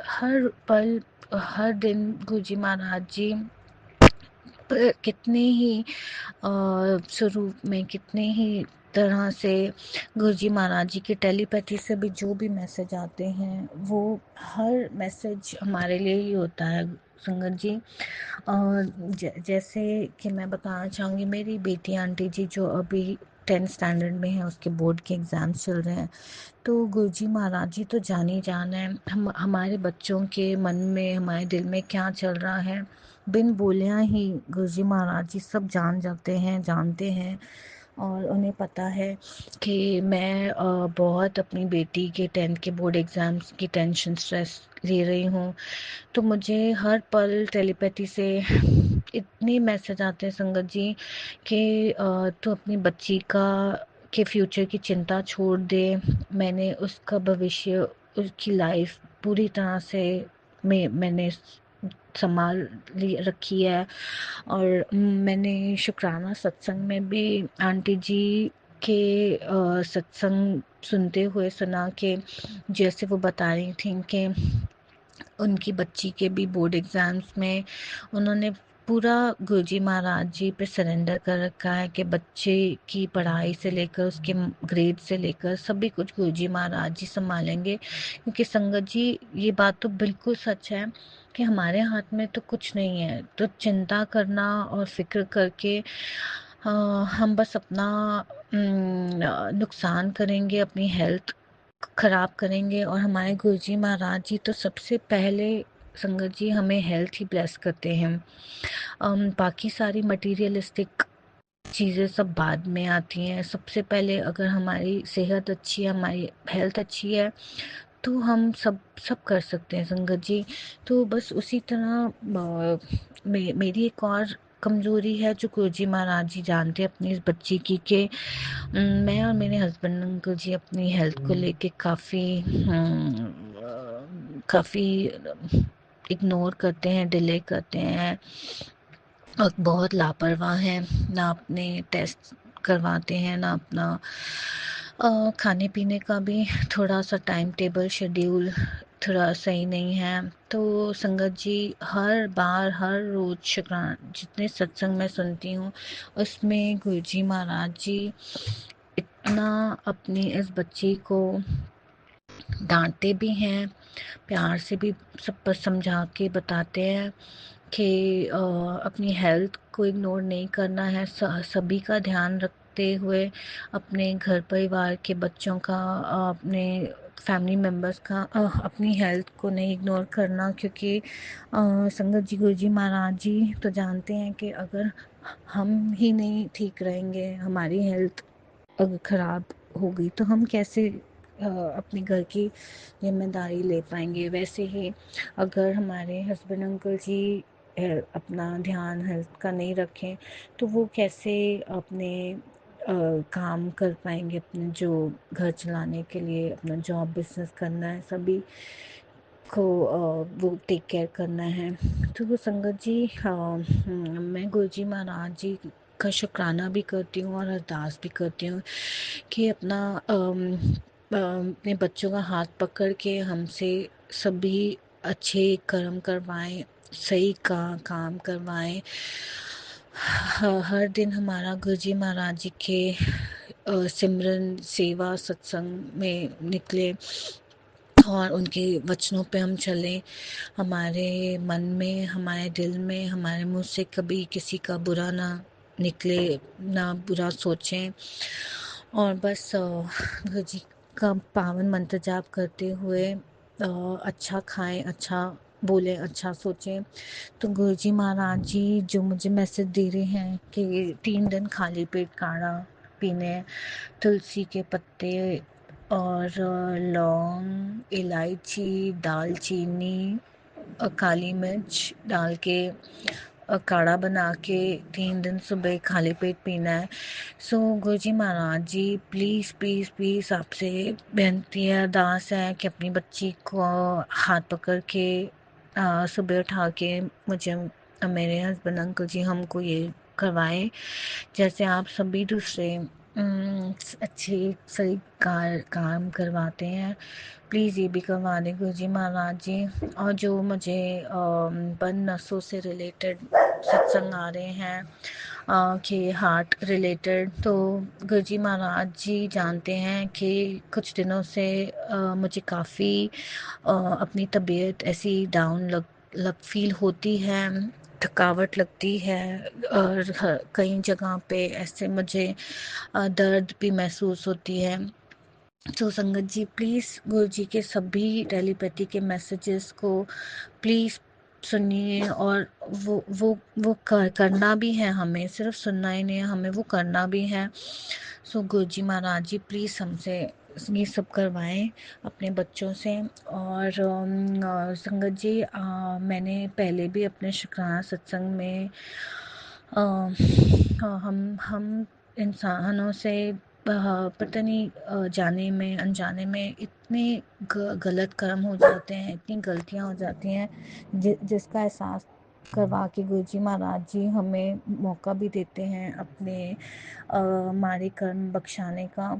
हर पल, हर दिन गुरुजी महाराज जी कितने ही स्वरूप में, कितने ही तरह से गुरुजी महाराज जी की टेलीपैथी से भी जो भी मैसेज आते हैं, वो हर मैसेज हमारे लिए ही होता है संगत जी। और जैसे कि मैं बताना चाहूँगी, मेरी बेटी आंटी जी जो अभी 10th स्टैंडर्ड में है, उसके बोर्ड के एग्ज़ाम्स चल रहे हैं, तो गुरुजी महाराज जी तो जान ही जान है हमारे बच्चों के मन में, हमारे दिल में क्या चल रहा है, बिन बोलियां ही गुरुजी महाराज जी सब जान जाते हैं, जानते हैं। और उन्हें पता है कि मैं बहुत अपनी बेटी के 10th के बोर्ड एग्ज़ाम्स की टेंशन, स्ट्रेस ले रही हूँ। तो मुझे हर पल टेलीपैथी से इतने मैसेज आते हैं संगत जी कि तू अपनी बच्ची का के फ्यूचर की चिंता छोड़ दे। मैंने उसका भविष्य, उसकी लाइफ पूरी तरह से मैंने संभाल रखी है। और मैंने शुक्राना सत्संग में भी आंटी जी के सत्संग सुनते हुए सुना कि जैसे वो बता रही थी कि उनकी बच्ची के भी बोर्ड एग्ज़ाम्स में उन्होंने पूरा गुरुजी महाराज जी पे सरेंडर कर रखा है कि बच्चे की पढ़ाई से लेकर उसके ग्रेड से लेकर सभी कुछ गुरुजी महाराज जी संभालेंगे। क्योंकि संगत जी, ये बात तो बिल्कुल सच है कि हमारे हाथ में तो कुछ नहीं है, तो चिंता करना और फिक्र करके हम बस अपना नुकसान करेंगे, अपनी हेल्थ खराब करेंगे। और हमारे गुरुजी महाराज जी तो सबसे पहले संगत जी हमें हेल्थ ही ब्लेस करते हैं। बाकी सारी मटेरियलिस्टिक चीज़ें सब बाद में आती हैं। सबसे पहले अगर हमारी सेहत अच्छी है, हमारी हेल्थ अच्छी है, तो हम सब सब कर सकते हैं संगत जी। तो बस उसी तरह मेरी एक और कमज़ोरी है जो गुरुजी महाराज जी जानते हैं अपनी इस बच्ची की, कि मैं और मेरे हस्बैंड अंकल जी अपनी हेल्थ को लेके काफ़ी इग्नोर करते हैं, डिले करते हैं और बहुत लापरवाह हैं। ना अपने टेस्ट करवाते हैं, ना अपना खाने पीने का भी थोड़ा सा टाइम टेबल शेड्यूल थोड़ा सही नहीं है। तो संगत जी, हर बार, हर रोज़ शुक्राना जितने सत्संग मैं सुनती हूँ, उसमें गुरुजी महाराज जी इतना अपनी इस बच्ची को डांटते भी हैं, प्यार से भी सब पर समझा के बताते हैं कि अपनी हेल्थ को इग्नोर नहीं करना है, सभी का ध्यान रखते हुए अपने घर परिवार के बच्चों का, अपने फैमिली मेम्बर्स का, अपनी हेल्थ को नहीं इग्नोर करना। क्योंकि संगत जी, गुरुजी महाराज जी तो जानते हैं कि अगर हम ही नहीं ठीक रहेंगे, हमारी हेल्थ अगर ख़राब हो गई, तो हम कैसे अपने घर की जिम्मेदारी ले पाएंगे। वैसे ही अगर हमारे हस्बैंड अंकल जी अपना ध्यान हेल्थ का नहीं रखें, तो वो कैसे अपने काम कर पाएंगे, अपने जो घर चलाने के लिए अपना जॉब बिजनेस करना है, सभी को वो टेक केयर करना है। तो वो संगत जी, मैं गुरुजी महाराज जी का शुक्राना भी करती हूँ और अरदास भी करती हूँ कि अपने बच्चों का हाथ पकड़ के हमसे सभी अच्छे कर्म करवाएं, सही काम करवाएं। हर दिन हमारा गुरुजी महाराज जी के सिमरन सेवा सत्संग में निकले और उनके वचनों पे हम चलें। हमारे मन में, हमारे दिल में, हमारे मुंह से कभी किसी का बुरा ना निकले, ना बुरा सोचें। और बस गुरु जी का पावन मंत्र जाप करते हुए अच्छा खाएं, अच्छा बोलें, अच्छा सोचें। तो गुरु जी महाराज जी जो मुझे मैसेज दे रहे हैं कि 3 दिन खाली पेट काढ़ा पीने, तुलसी के पत्ते और लौंग, इलायची, दालचीनी, काली मिर्च डाल के काढ़ा बना के 3 दिन सुबह खाली पेट पीना है। सो गुरुजी महाराज जी प्लीज़ प्लीज़ प्लीज़ आपसे बेनती है, अरदास है कि अपनी बच्ची को हाथ पकड़ के सुबह उठा के मुझे, मेरे हस्बैंड अंकल जी हमको ये करवाएं, जैसे आप सभी दूसरे अच्छे सही काम करवाते हैं। प्लीज़ ये भी करवा दें गुरुजी महाराज जी। और जो मुझे बन नसों से रिलेटेड सत्संग आ रहे हैं कि हार्ट रिलेटेड, तो गुरुजी महाराज जी जानते हैं कि कुछ दिनों से मुझे काफ़ी अपनी तबीयत ऐसी डाउन लग फील होती है, थकावट लगती है और कई जगह पे ऐसे मुझे दर्द भी महसूस होती है। तो संगत जी प्लीज़ गुरु जी के सभी टेलीपैथी के मैसेजेस को प्लीज़ सुनिए, और करना भी है, हमें सिर्फ सुनना ही नहीं है, हमें वो करना भी है। सो गुरु जी महाराज जी प्लीज़ हमसे ये सब करवाएं अपने बच्चों से। और संगत जी मैंने पहले भी अपने शुक्राना सत्संग में हम इंसानों से पता नहीं जाने में अनजाने में इतने गलत कर्म हो जाते हैं, इतनी गलतियां हो जाती हैं जिसका एहसास करवा के गुरुजी महाराज जी हमें मौका भी देते हैं अपने हमारे कर्म बख्शाने का।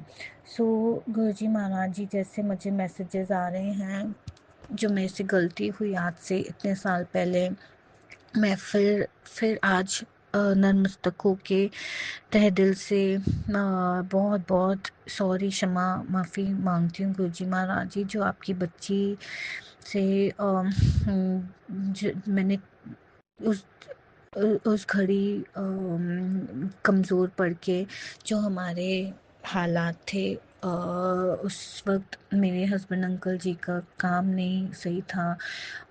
सो गुरुजी महाराज जी जैसे मुझे मैसेजेस आ रहे हैं, जो मेरे से गलती हुई आज से इतने साल पहले, मैं फिर आज नतमस्तक होके तहे दिल से बहुत बहुत सॉरी, क्षमा माफ़ी मांगती हूँ गुरुजी महाराज जी। जो आपकी बच्ची से मैंने उस घड़ी कमज़ोर पड़ के जो हमारे हालात थे, उस वक्त मेरे हस्बैंड अंकल जी का काम नहीं सही था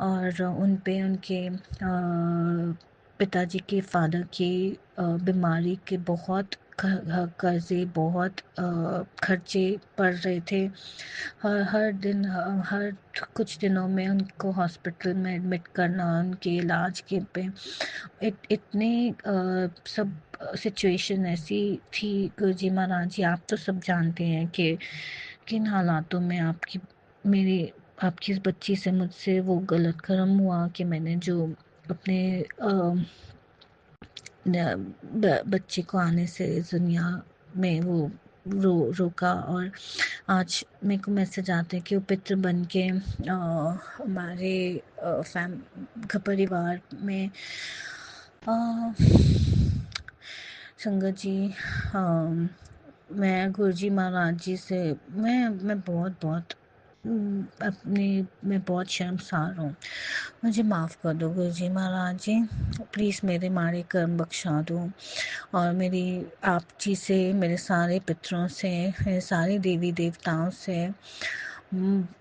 और उन पे उनके पिताजी के फादर की बीमारी के बहुत कर्जे, बहुत खर्चे पड़ रहे थे। हर दिन हर कुछ दिनों में उनको हॉस्पिटल में एडमिट करना, उनके इलाज के पे इतने सब सिचुएशन ऐसी थी। गुरुजी महाराज जी आप तो सब जानते हैं कि किन हालातों में आपकी इस बच्ची से मुझसे वो गलत कर्म हुआ कि मैंने जो अपने बच्चे को आने से इस दुनिया में वो रोका। और आज मेरे को मैसेज आते हैं कि वो पितृ बन के हमारे परिवार में संगत जी मैं गुरुजी महाराज जी से मैं बहुत मैं बहुत शर्मसार हूँ। मुझे माफ़ कर दो गुरुजी महाराज जी, प्लीज़ मेरे माड़े कर्म बख्शा दो और मेरी आप जी से, मेरे सारे पितरों से, मेरे सारे देवी देवताओं से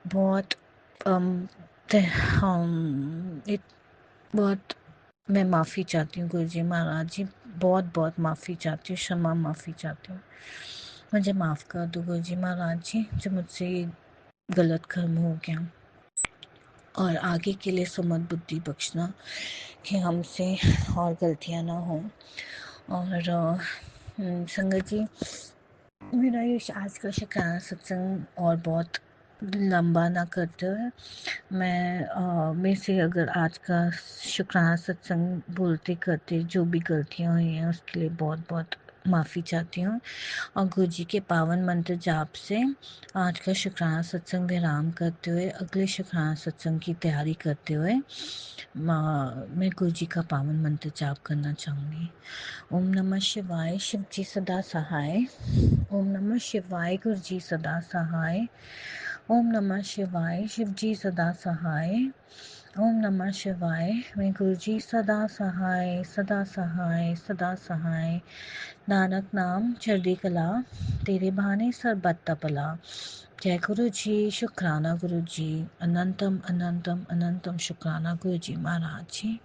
बहुत बहुत मैं माफ़ी चाहती हूँ गुरुजी महाराज जी, बहुत बहुत माफ़ी चाहती हूँ, क्षमा माफ़ी चाहती हूँ। मुझे माफ़ कर दो गुरुजी महाराज जी, जो मुझसे गलत कर्म हो गया, और आगे के लिए सुमत बुद्धि बख्शना कि हमसे और गलतियाँ ना हों। और संगत जी मेरा ये आज का शुक्राना सत्संग और बहुत लंबा ना करते हुए मैं मेरे से अगर आज का शुक्राना सत्संग बोलते करते जो भी गलतियाँ हुई हैं उसके लिए बहुत बहुत माफ़ी चाहती हूँ। और गुरु जी के पावन मंत्र जाप से आज का शुक्राना सत्संग विराम करते हुए अगले शुक्राना सत्संग की तैयारी करते हुए मैं गुरु जी का पावन मंत्र जाप करना चाहूँगी। ओम नमः शिवाय, शिव जी सदा सहाय। ओम नमः शिवाय, गुरु जी सदा सहाय। ओम नमः शिवाय, शिव जी सदा सहाय। ओम नमः शिवाय, मैं गुरु जी सदा सहाय, सदा सहाय, सदा सहाय। नानक नाम चढ़दी कला, तेरे बहाने सरबत भला। जय गुरु जी, शुक्राना गुरु जी, अनंतम अनंतम अनंतम शुक्राना गुरु जी महाराज जी।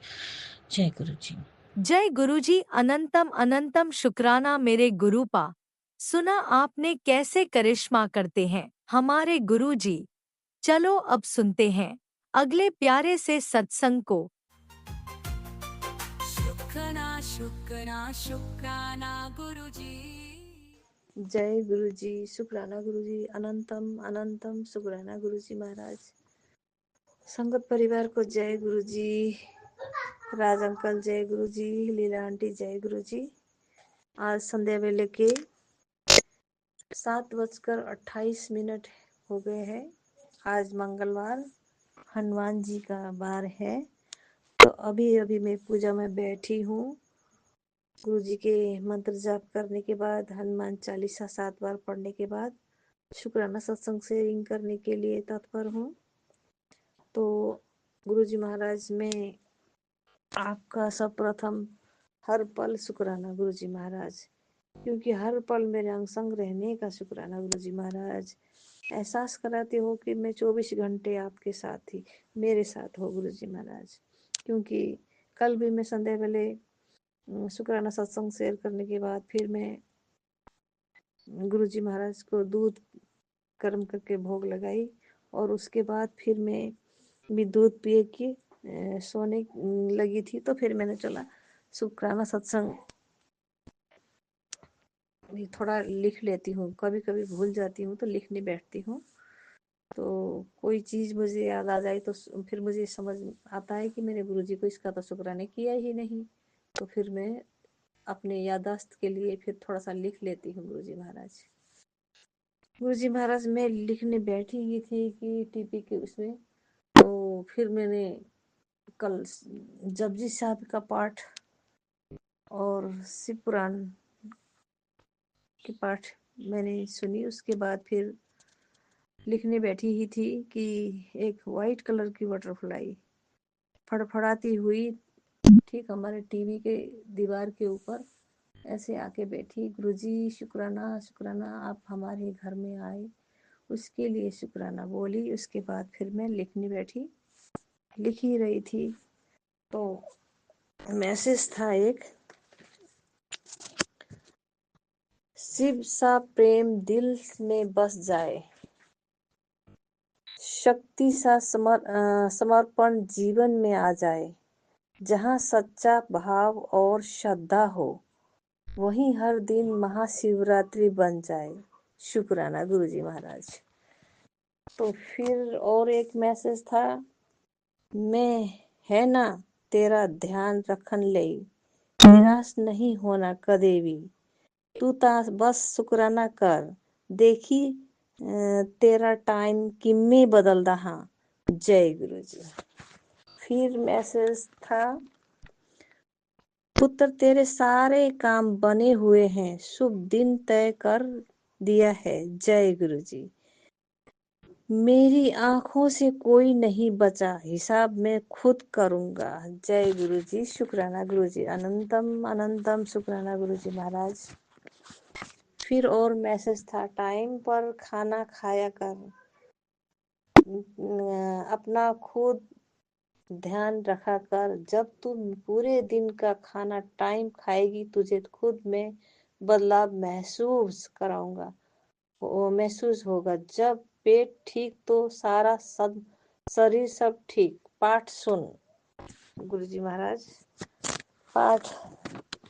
जय गुरु जी। जय गुरुजी, अनंतम अनंतम शुक्राना मेरे गुरुपा। सुना आपने कैसे करिश्मा करते हैं हमारे गुरुजी। चलो अब सुनते हैं अगले प्यारे से सत्संग को। शुक्राना शुक्राना शुक्राना गुरुजी। जय गुरु जी, शुक्राना गुरु जी, अनंतम अनंतम शुक्राना गुरु जी महाराज। संगत परिवार को जय गुरु जी, राज अंकल जय गुरु जी, लीला आंटी जय गुरु जी। आज संध्या वेले के 7:28 हो गए हैं। आज मंगलवार हनुमान जी का वार है। तो अभी अभी मैं पूजा में बैठी हूँ। गुरु जी के मंत्र जाप करने के बाद, हनुमान चालीसा 7 बार पढ़ने के बाद शुक्राना सत्संग शेयरिंग करने के लिए तत्पर हूँ। तो गुरु जी महाराज, मैं आपका सर्वप्रथम हर पल शुक्राना गुरु जी महाराज, क्योंकि हर पल मेरे अंग संग रहने का शुक्राना गुरु जी महाराज। एहसास कराते हो कि मैं 24 घंटे आपके साथ ही, मेरे साथ हो गुरु जी महाराज। क्योंकि कल भी मैं संध्या वेले शुक्राना सत्संग शेयर करने के बाद फिर मैं गुरु जी महाराज को दूध गर्म करके भोग लगाई, और उसके बाद फिर मैं भी दूध पिए के सोने लगी थी। तो फिर मैंने चला शुक्राना सत्संग भी थोड़ा लिख लेती हूँ। कभी कभी भूल जाती हूँ तो लिखने बैठती हूँ। तो कोई चीज़ मुझे याद आ जाए तो फिर मुझे समझ आता है कि मेरे गुरु जी को इसका तो शुक्राना किया ही नहीं। तो फिर मैं अपने याददाश्त के लिए फिर थोड़ा सा लिख लेती हूँ गुरु जी महाराज। गुरु जी महाराज, मैं लिखने बैठी ही थी कि टीपी के उसमें, तो फिर मैंने कल जपजी साहब का पाठ और शिव पुराण की पाठ मैंने सुनी। उसके बाद फिर लिखने बैठी ही थी कि एक वाइट कलर की बटरफ्लाई फड़फड़ाती हुई ठीक हमारे टीवी के दीवार के ऊपर ऐसे आके बैठी। गुरुजी शुक्राना शुक्राना, आप हमारे घर में आए, उसके लिए शुक्राना बोली। उसके बाद फिर मैं लिखने बैठी, लिख ही रही थी तो मैसेज था एक, शिव सा प्रेम दिल में बस जाए, शक्ति सा समर्पण जीवन में आ जाए, जहाँ सच्चा भाव और श्रद्धा हो वहीं हर दिन महाशिवरात्रि बन जाए। शुक्राना गुरुजी महाराज। तो फिर और एक मैसेज था, मैं है ना तेरा ध्यान रखन ले, निराश नहीं होना कदे भी, तू ता बस शुक्राना कर, देखी तेरा टाइम किम्मे बदल रहा। जय गुरु जी। फिर मैसेज था, पुत्र तेरे सारे काम बने हुए हैं, शुभ दिन तय कर दिया है। जय गुरु जी। मेरी आंखों से कोई नहीं बचा, हिसाब मैं खुद करूंगा। जय गुरु जी। शुक्राना गुरु जी, अनंतम अनंतम शुक्राना गुरु जी महाराज। फिर और मैसेज था, टाइम पर खाना खाया कर, अपना खुद ध्यान रखा कर, जब तुम पूरे दिन का खाना टाइम खाएगी तुझे खुद में बदलाव महसूस कराऊंगा, वो महसूस होगा। जब पेट ठीक तो सारा सब शरीर सब ठीक। पाठ सुन। गुरुजी महाराज पाठ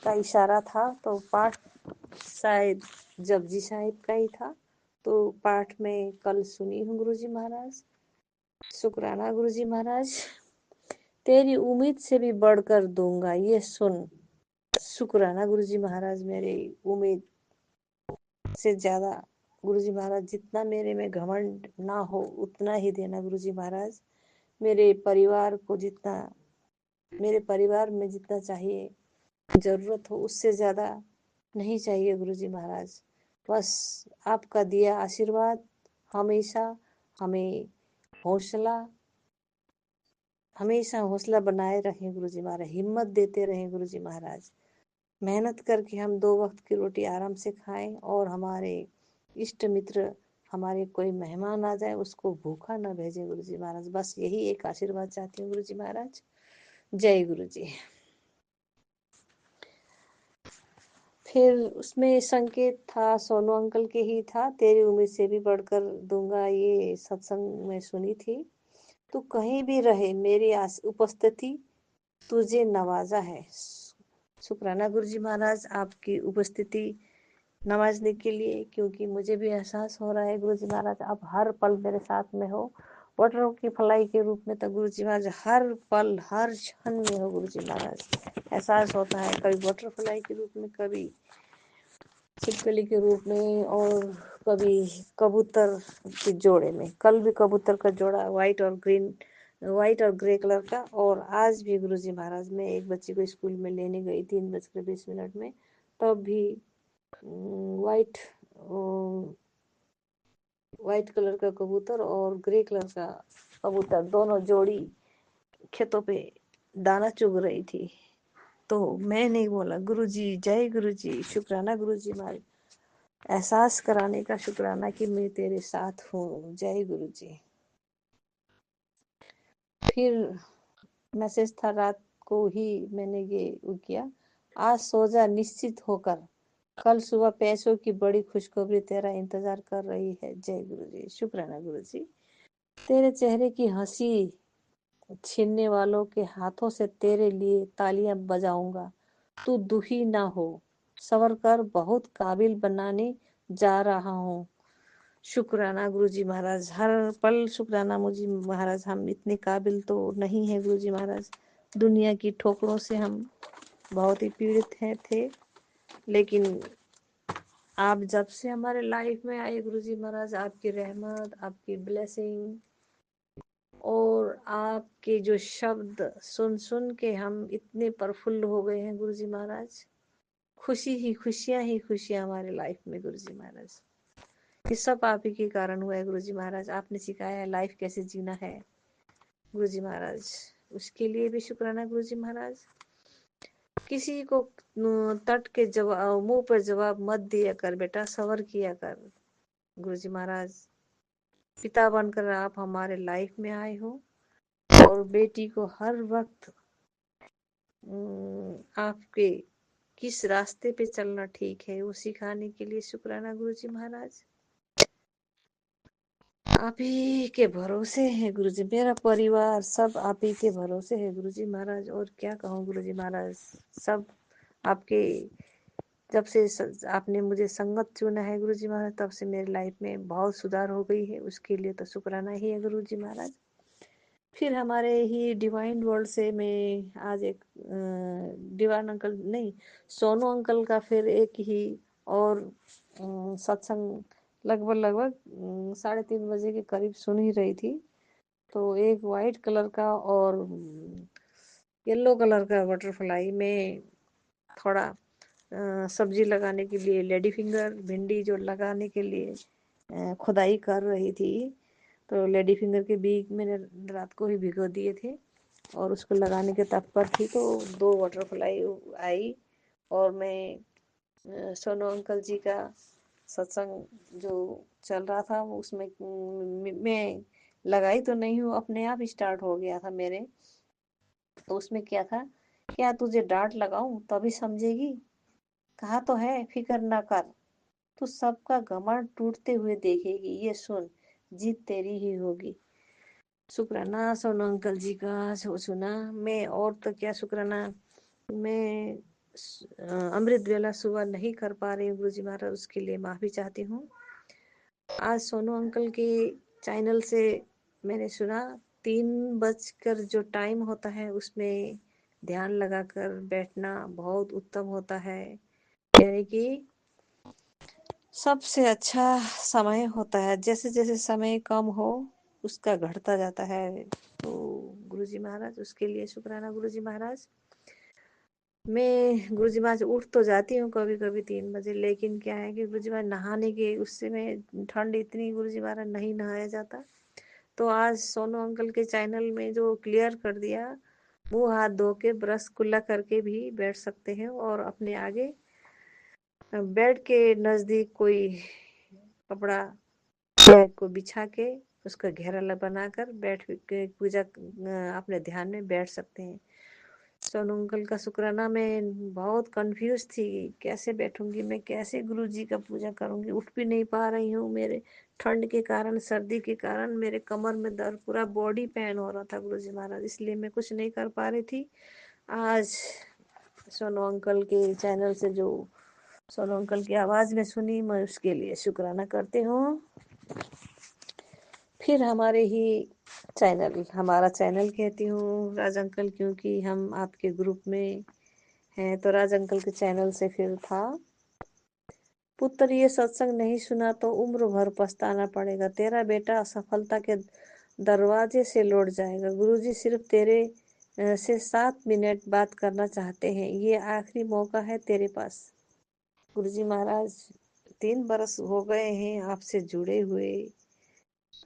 का इशारा था, तो पाठ शायद जपजी साहिब का ही था। तो पाठ में कल सुनी हूँ गुरुजी महाराज। शुक्राना गुरुजी महाराज। तेरी उम्मीद से भी बढ़कर दूंगा, ये सुन शुक्राना गुरुजी महाराज, मेरी उम्मीद से ज्यादा गुरुजी महाराज, जितना मेरे में घमंड ना हो उतना ही देना गुरुजी महाराज। मेरे परिवार को जितना, मेरे परिवार में जितना चाहिए, जरूरत हो उससे ज्यादा नहीं चाहिए गुरुजी महाराज। बस आपका दिया आशीर्वाद हमेशा हमें हौसला, हमेशा हौसला बनाए रखें गुरुजी महाराज, हिम्मत देते रहें गुरुजी महाराज। मेहनत करके हम 2 वक्त की रोटी आराम से खाएं और हमारे इष्ट मित्र, हमारे कोई मेहमान आ जाए उसको भूखा ना भेजें गुरुजी महाराज। बस यही एक आशीर्वाद चाहती हूँ गुरुजी महाराज। जय गुरु जी। फिर उसमें संकेत था, सोनू अंकल के ही था, तेरी उम्मीद से भी बढ़कर दूंगा, ये सत्संग में सुनी थी। तू कहीं भी रहे मेरी उपस्थिति तुझे नवाजा है। शुक्राना गुरुजी महाराज आपकी उपस्थिति नवाजने के लिए, क्योंकि मुझे भी एहसास हो रहा है गुरुजी महाराज आप हर पल मेरे साथ में हो। बटरों की फलाई के रूप में तो गुरुजी महाराज हर पल हर क्षण में हो गुरुजी महाराज। एहसास होता है कभी बटरफ्लाई के रूप में, कभी छिपकली के रूप में, और कभी कबूतर के जोड़े में। कल भी कबूतर का जोड़ा व्हाइट और ग्रे कलर का। और आज भी गुरुजी महाराज मैं एक बच्ची को स्कूल में लेने गई 3:20 में, तब भी व्हाइट कलर का कबूतर और ग्रे कलर का कबूतर, दोनों जोड़ी खेतों पे दाना चुग रही थी। तो मैं नहीं बोला गुरुजी, जय गुरुजी, शुक्राना गुरुजी महाराज, एहसास कराने का शुक्राना कि मैं तेरे साथ हूँ। जय गुरुजी। फिर मैसेज था रात को ही मैंने ये किया, आज सो जा निश्चित होकर, कल सुबह पैसों की बड़ी खुशखबरी तेरा इंतजार कर रही है। जय गुरुजी। शुक्राना गुरुजी। तेरे चेहरे की हंसी छीनने वालों के हाथों से तेरे लिए तालियां बजाऊंगा। तू दुखी ना हो, सबर कर, बहुत काबिल बनाने जा रहा हूँ। शुक्राना गुरुजी महाराज, हर पल शुक्राना मुझे महाराज। हम इतने काबिल तो नहीं है गुरुजी महाराज, दुनिया की ठोकरों से हम बहुत ही पीड़ित थे, लेकिन आप जब से हमारे लाइफ में आए गुरुजी महाराज, आपकी रहमत, आपकी ब्लेसिंग और आपके जो शब्द सुन सुन के हम इतने प्रफुल्ल हो गए हैं गुरुजी महाराज। खुशियां हमारे लाइफ में गुरुजी महाराज। ये सब आप ही के कारण हुआ है गुरुजी महाराज। आपने सिखाया है लाइफ कैसे जीना है गुरुजी महाराज, उसके लिए भी शुक्राना गुरुजी महाराज। किसी को तट के जवाब, मुंह पर जवाब मत दिया कर बेटा, सबर किया कर गुरुजी महाराज। पिता बनकर आप हमारे लाइफ में आए हो और बेटी को हर वक्त आपके किस रास्ते पे चलना ठीक है वो सिखाने के लिए शुक्राना गुरुजी महाराज। आप ही के भरोसे है गुरुजी, मेरा परिवार सब आप ही के भरोसे है गुरुजी महाराज। और क्या कहूँ गुरुजी महाराज, सब आपके, जब से आपने मुझे संगत चुना है गुरुजी महाराज, तब से मेरी लाइफ में बहुत सुधार हो गई है। उसके लिए तो शुक्राना ही है गुरुजी महाराज। फिर हमारे ही डिवाइन वर्ल्ड से मैं आज एक डिवाइन अंकल नहीं, सोनू अंकल का फिर एक ही और सत्संग लगभग 3:30 बजे के करीब सुन ही रही थी। तो एक वाइट कलर का और येलो कलर का बटरफ्लाई में थोड़ा सब्जी लगाने के लिए, लेडी फिंगर भिंडी जो लगाने के लिए खुदाई कर रही थी, तो लेडी फिंगर के बीज मैंने रात को ही भिगो दिए थे और उसको लगाने के तत्पर थी। तो 2 बटरफ्लाई आई और मैं सोनू अंकल जी का सत्संग जो चल रहा था उसमें मैं लगाई तो नहीं हूँ, अपने आप स्टार्ट हो गया था मेरे। तो उसमें क्या था, क्या तुझे डांट लगाऊं तभी समझेगी, कहा तो है फिक्र ना कर, तू सबका घमंड टूटते हुए देखेगी, ये सुन जीत तेरी ही होगी। शुक्राना सोनू अंकल जी का सुना मैं। और तो क्या शुक्राना, मैं अमृत वेला सुबह नहीं कर पा रही हूँ गुरुजी महाराज, उसके लिए माफी चाहती हूँ। आज सोनू अंकल के चैनल से मैंने सुना 3 बजकर जो टाइम होता है उसमें ध्यान लगाकर बैठना बहुत उत्तम होता है, यानी कि सबसे अच्छा समय होता है। जैसे जैसे समय कम हो उसका घटता जाता है। तो गुरुजी महाराज, उसके लिए शुक्राना गुरुजी महाराज। मैं गुरुजी महाराज उठ तो जाती हूँ कभी कभी 3 बजे, लेकिन क्या है कि गुरुजी महाराज नहाने के उससे मैं ठंड इतनी, गुरुजी महाराज नहीं नहाया जाता। तो आज सोनू अंकल के चैनल में जो क्लियर कर दिया, मुंह हाथ धो के ब्रश कुल्ला करके भी बैठ सकते हैं और अपने आगे बेड के नजदीक कोई कपड़ा बैग को बिछा के उसका घेरा बनाकर बैठ के पूजा अपने ध्यान में बैठ सकते हैं। सोनू अंकल का शुक्राना, मैं बहुत कंफ्यूज थी, कैसे बैठूंगी मैं, कैसे गुरुजी का पूजा करूंगी। उठ भी नहीं पा रही हूँ, मेरे ठंड के कारण, सर्दी के कारण मेरे कमर में दर्द, पूरा बॉडी पेन हो रहा था गुरुजी महाराज, इसलिए मैं कुछ नहीं कर पा रही थी। आज सोनू अंकल के चैनल से जो सोनू अंकल की आवाज में सुनी, मैं उसके लिए शुक्राना करती हूँ। फिर हमारे ही चैनल, हमारा चैनल कहती हूँ राज अंकल, क्योंकि हम आपके ग्रुप में हैं। तो राज अंकल के चैनल से फिर था, पुत्र ये सत्संग नहीं सुना तो उम्र भर पछताना पड़ेगा, तेरा बेटा असफलता के दरवाजे से लौट जाएगा। गुरुजी सिर्फ तेरे से 7 मिनट बात करना चाहते हैं, ये आखिरी मौका है तेरे पास। गुरुजी महाराज 3 बरस हो गए हैं आपसे जुड़े हुए,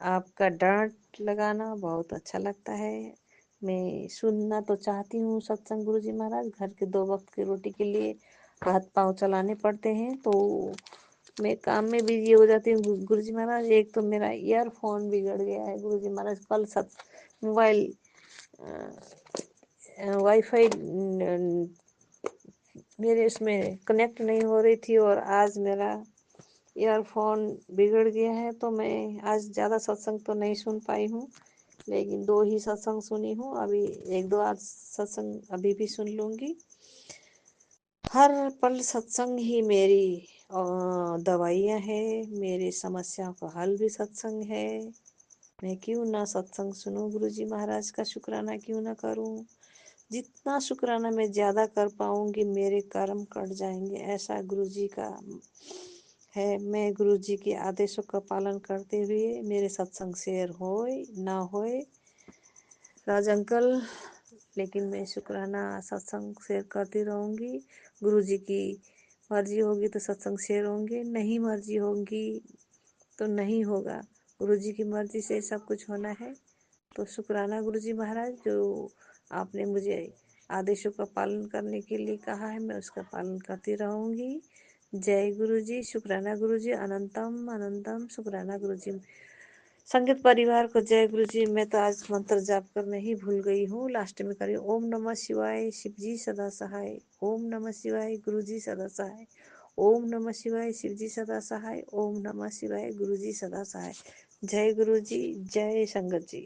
आपका डांट लगाना बहुत अच्छा लगता है। मैं सुनना तो चाहती हूँ सत्संग गुरुजी महाराज, घर के 2 वक्त की रोटी के लिए हाथ पांव चलाने पड़ते हैं, तो मैं काम में बिजी हो जाती हूँ गुरुजी महाराज। एक तो मेरा ईयरफोन बिगड़ गया है गुरुजी महाराज, कल सब मोबाइल वाईफाई मेरे उसमें कनेक्ट नहीं हो रही थी, और आज मेरा ईयरफोन बिगड़ गया है, तो मैं आज ज़्यादा सत्संग तो नहीं सुन पाई हूँ, लेकिन 2 ही सत्संग सुनी हूँ। अभी 1-2 आज सत्संग अभी भी सुन लूँगी। हर पल सत्संग ही मेरी दवाइयाँ है, मेरी समस्याओं का हल भी सत्संग है। मैं क्यों ना सत्संग सुनूं, गुरुजी महाराज का शुक्राना क्यों ना करूं। जितना शुक्राना मैं ज्यादा कर पाऊंगी मेरे कर्म कट जाएंगे, ऐसा गुरुजी का है। मैं गुरुजी के आदेशों का पालन करते हुए मेरे सत्संग शेयर होए ना होए राज अंकल, लेकिन मैं शुक्राना सत्संग शेयर करती रहूंगी। गुरुजी की मर्जी होगी तो सत्संग शेयर होंगे, नहीं मर्जी होगी तो नहीं होगा। गुरुजी की मर्जी से सब कुछ होना है। तो शुक्राना गुरुजी महाराज, जो आपने मुझे आदेशों का पालन करने के लिए कहा है, मैं उसका पालन करती रहूंगी। जय गुरुजी, शुक्राना गुरुजी, अनंतम अनंतम शुक्राना गुरुजी। संगीत परिवार को जय गुरुजी। मैं तो आज मंत्र जाप करना ही भूल गई हूँ, लास्ट में करी। ओम नमः शिवाय, शिवजी सदा सहाय। ओम नमः शिवाय, गुरुजी सदा सहाय। ओम नमः शिवाय, शिवजी सदा सहाय। ओम नमः शिवाय, गुरुजी सदा सहाय। जय गुरुजी, जय संगत जी।